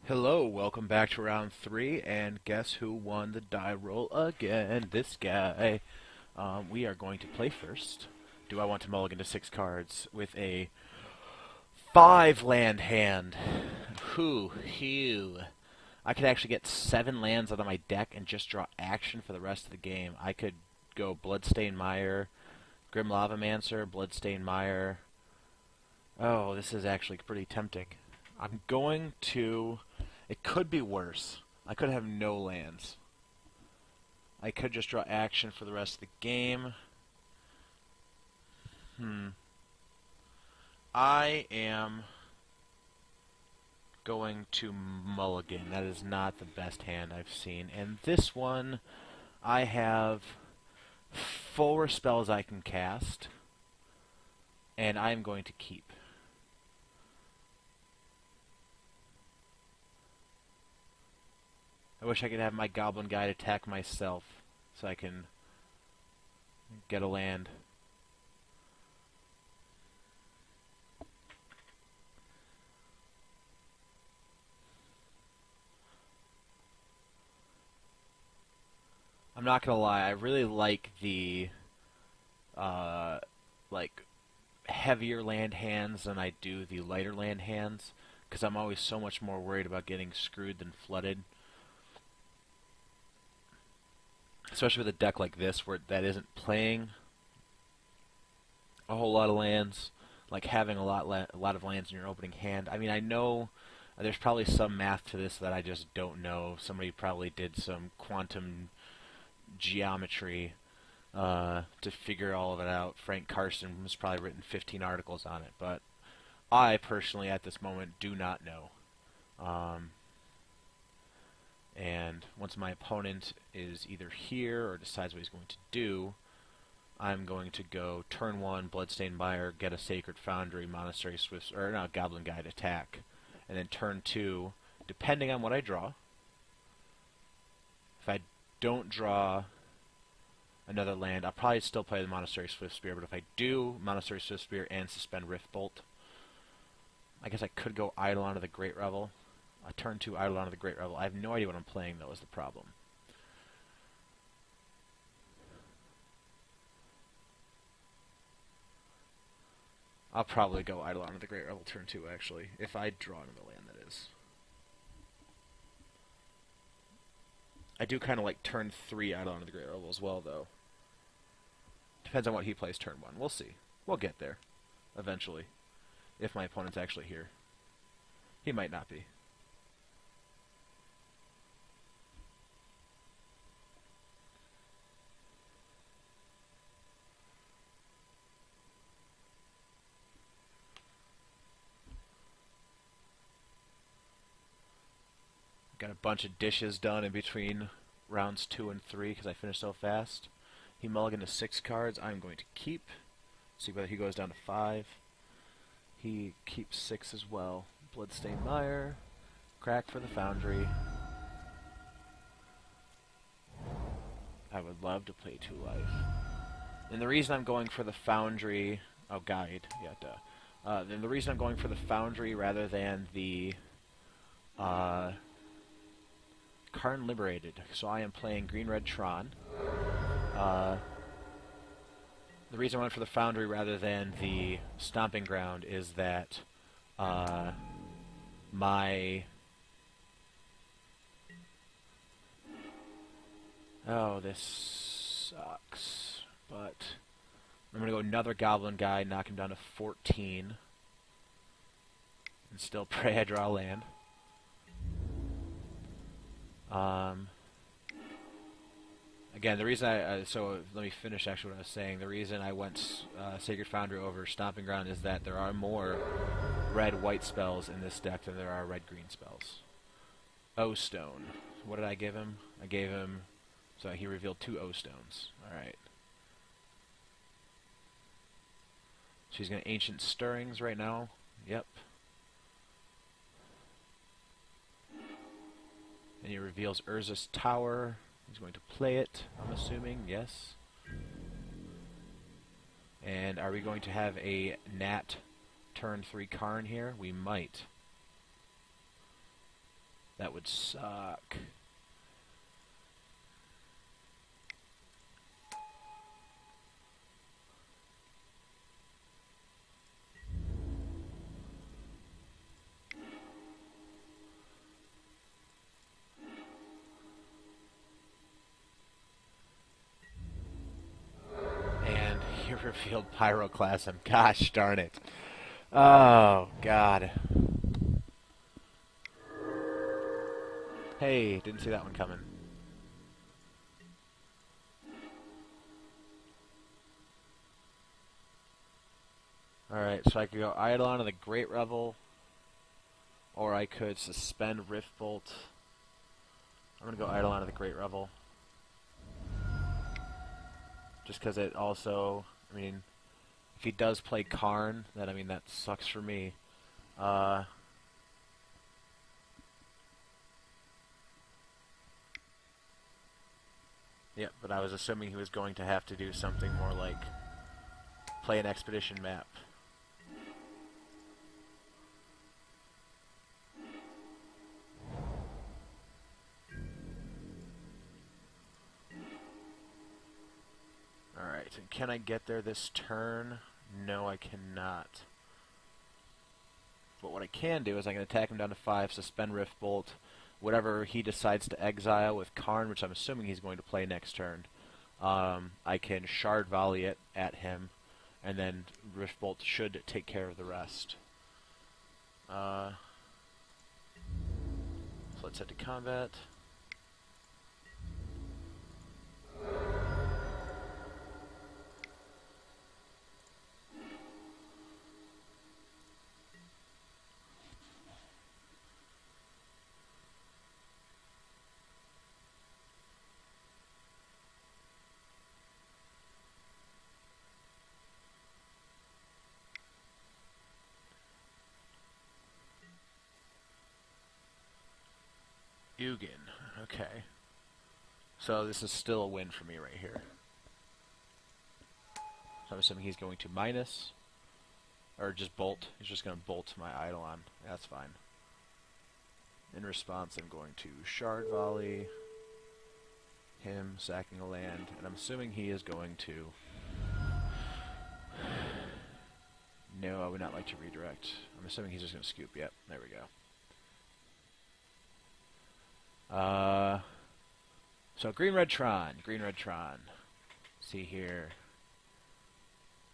Hello, welcome back to round 3, and guess who won the die roll again? This guy. We are going to play first. Do I want to mulligan to 6 cards with a 5 land hand? Whew. I could actually get 7 lands out of my deck and just draw action for the rest of the game. I could go Bloodstained Mire, Grim Lavamancer, Bloodstained Mire. Oh, this is actually pretty tempting. I'm going to... It could be worse. I could have no lands. I could just draw action for the rest of the game. I am going to mulligan. That is not the best hand I've seen. And this one, I have 4 spells I can cast. And I'm going to keep. I wish I could have my Goblin Guide attack myself so I can get a land. I'm not gonna lie, I really like the like heavier land hands than I do the lighter land hands, because I'm always so much more worried about getting screwed than flooded. Especially with a deck like this, where that isn't playing a whole lot of lands, like having a lot of lands in your opening hand. I mean, I know there's probably some math to this that I just don't know. Somebody probably did some quantum geometry to figure all of it out. Frank Carson has probably written 15 articles on it, but I personally, at this moment, do not know. And once my opponent is either here or decides what he's going to do, I'm going to go turn 1, Bloodstained Mire, get a Sacred Foundry, Monastery Swift, or no, Goblin Guide attack. And then turn 2, depending on what I draw. If I don't draw another land, I'll probably still play the Monastery Swift Spear, but if I do Monastery Swift Spear and suspend Riftbolt, I guess I could go Eidolon of the Great Revel. A turn 2 Eidolon of the Great Revel. I have no idea what I'm playing, though, is the problem. I'll probably go Eidolon of the Great Revel turn 2, actually. If I draw another land, that is. I do kind of like turn 3 Eidolon of the Great Revel as well, though. Depends on what he plays turn 1. We'll see. We'll get there. Eventually. If my opponent's actually here. He might not be. Got a bunch of dishes done in between rounds 2 and 3 because I finished so fast. He mulliganed to 6 cards. I'm going to keep. See whether he goes down to 5. He keeps 6 as well. Bloodstained Mire. Crack for the Foundry. I would love to play 2 life. And the reason I'm going for the Foundry... Oh, Guide. Yeah, duh. Then the reason I'm going for the Foundry rather than the... Karn Liberated. So I am playing Green-Red Tron. The reason I went for the Foundry rather than the Stomping Ground is that my... Oh, this sucks. But I'm going to go another Goblin Guy, knock him down to 14. And still pray I draw a land. Again, the reason so let me finish actually what I was saying. The reason I went Sacred Foundry over Stomping Ground is that there are more red-white spells in this deck than there are red-green spells. O-Stone. What did I give him? I gave him... So he revealed 2 O-Stones. Alright. So he's going to Ancient Stirrings right now. Yep. And he reveals Urza's Tower. He's going to play it, I'm assuming. Yes. And are we going to have a Nat turn 3 Karn here? We might. That would suck. And he revealed Pyroclasm. Gosh darn it. Oh, God. Hey, didn't see that one coming. Alright, so I could go Eidolon of the Great Revel, or I could suspend Riftbolt. I'm going to go Eidolon of the Great Revel. Just because it also, I mean, if he does play Karn, then, I mean, that sucks for me. Yeah, but I was assuming he was going to have to do something more like play an expedition map. Alright, and can I get there this turn? No, I cannot. But what I can do is I can attack him down to 5, suspend Riftbolt, whatever he decides to exile with Karn, which I'm assuming he's going to play next turn. I can Shard Volley it at him, and then Riftbolt should take care of the rest. So let's head to combat. Ugin. Okay. So this is still a win for me right here. So I'm assuming he's going to minus. Or just bolt. He's just going to bolt my Eidolon. That's fine. In response, I'm going to Shard Volley him, sacking a land. And I'm assuming he is going to... No, I would not like to redirect. I'm assuming he's just going to scoop. Yep, there we go. So Green Red Tron. See here.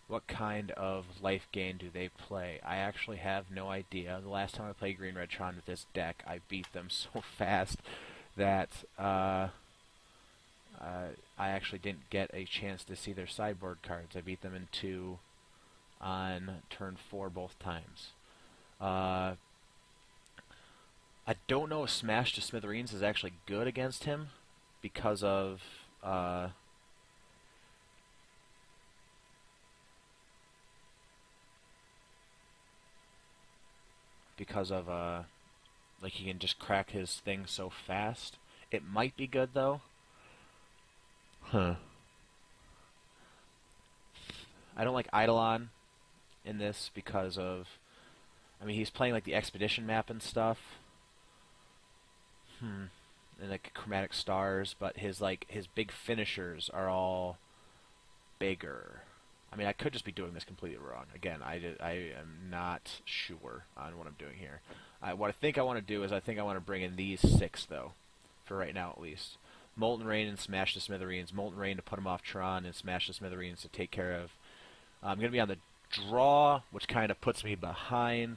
What kind of life gain do they play? I actually have no idea. The last time I played Green Red Tron with this deck, I beat them so fast that I actually didn't get a chance to see their sideboard cards. I beat them in 2 on turn 4 both times. I don't know if Smash to Smithereens is actually good against him because of like he can just crack his thing so fast. It might be good though. Huh. I don't like Eidolon in this because of, I mean, he's playing like the expedition map and stuff. And like chromatic stars, but his big finishers are all bigger. I mean, I could just be doing this completely wrong. Again, I am not sure on what I'm doing here. What I think I want to do is I think I want to bring in these 6 though, for right now at least. Molten Rain and Smash the Smithereens. Molten Rain to put him off Tron, and Smash the Smithereens to take care of. I'm going to be on the draw, which kind of puts me behind.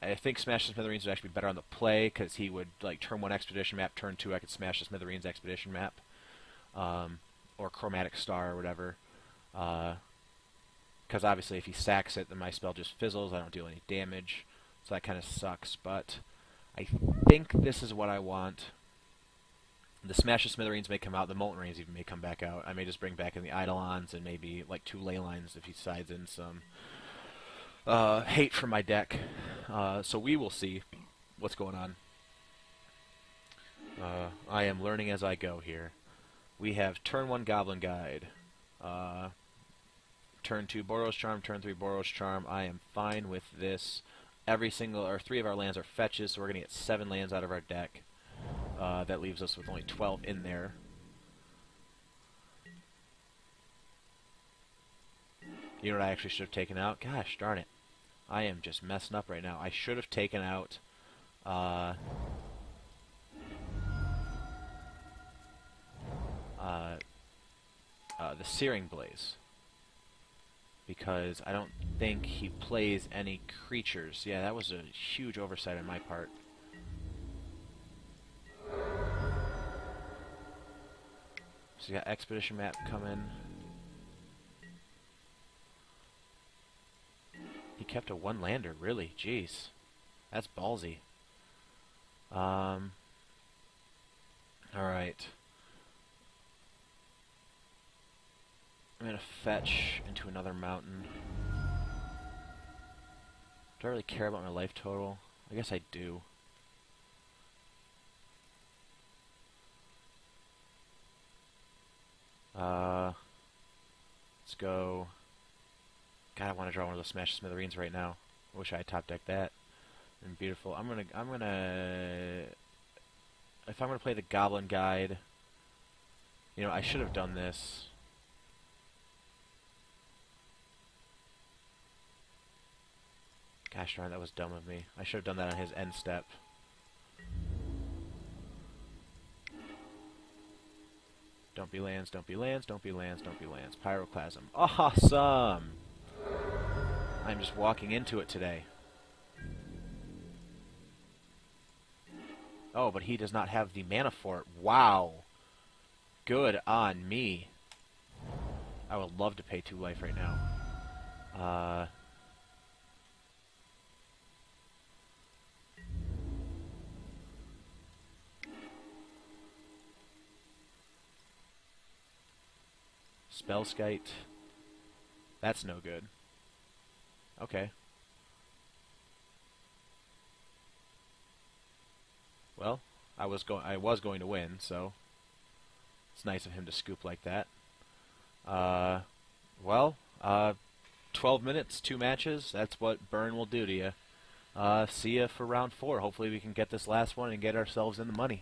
I think Smash the Smithereens would actually be better on the play, because he would, like, turn 1 Expedition Map, turn 2 I could Smash the Smithereens Expedition Map. Or Chromatic Star or whatever. Because obviously if he sacks it, then my spell just fizzles, I don't deal any damage. So that kind of sucks, but I think this is what I want. The Smash the Smithereens may come out, the Molten Rains even may come back out. I may just bring back in the Eidolons and maybe, like, 2 Leylines if he sides in some... hate from my deck. So we will see what's going on. I am learning as I go here. We have turn 1 Goblin Guide. Turn 2 Boros Charm, turn 3 Boros Charm. I am fine with this. every single, or 3 of our lands are fetches, so we're going to get 7 lands out of our deck. That leaves us with only 12 in there. You know what I actually should have taken out? Gosh darn it. I am just messing up right now. I should have taken out the Searing Blaze. Because I don't think he plays any creatures. Yeah, that was a huge oversight on my part. So you got Expedition Map coming. He kept a 1-lander, really? Jeez. That's ballsy. Alright. I'm gonna fetch into another mountain. Do I really care about my life total? I guess I do. Let's go. God, I want to draw one of those Smash Smithereens right now. I wish I had top decked that. And beautiful. If I'm gonna play the Goblin Guide, you know, I should have done this. Gosh darn, that was dumb of me. I should have done that on his end step. Don't be lands, don't be lands, don't be lands, don't be lands. Pyroclasm. Awesome! I'm just walking into it today. Oh, but he does not have the mana for it. Wow! Good on me. I would love to pay 2 life right now. Spellskite. That's no good. Okay. Well, I was going to win, so it's nice of him to scoop like that. 12 minutes, 2 matches. That's what Burn will do to you. See ya for round 4. Hopefully we can get this last one and get ourselves in the money.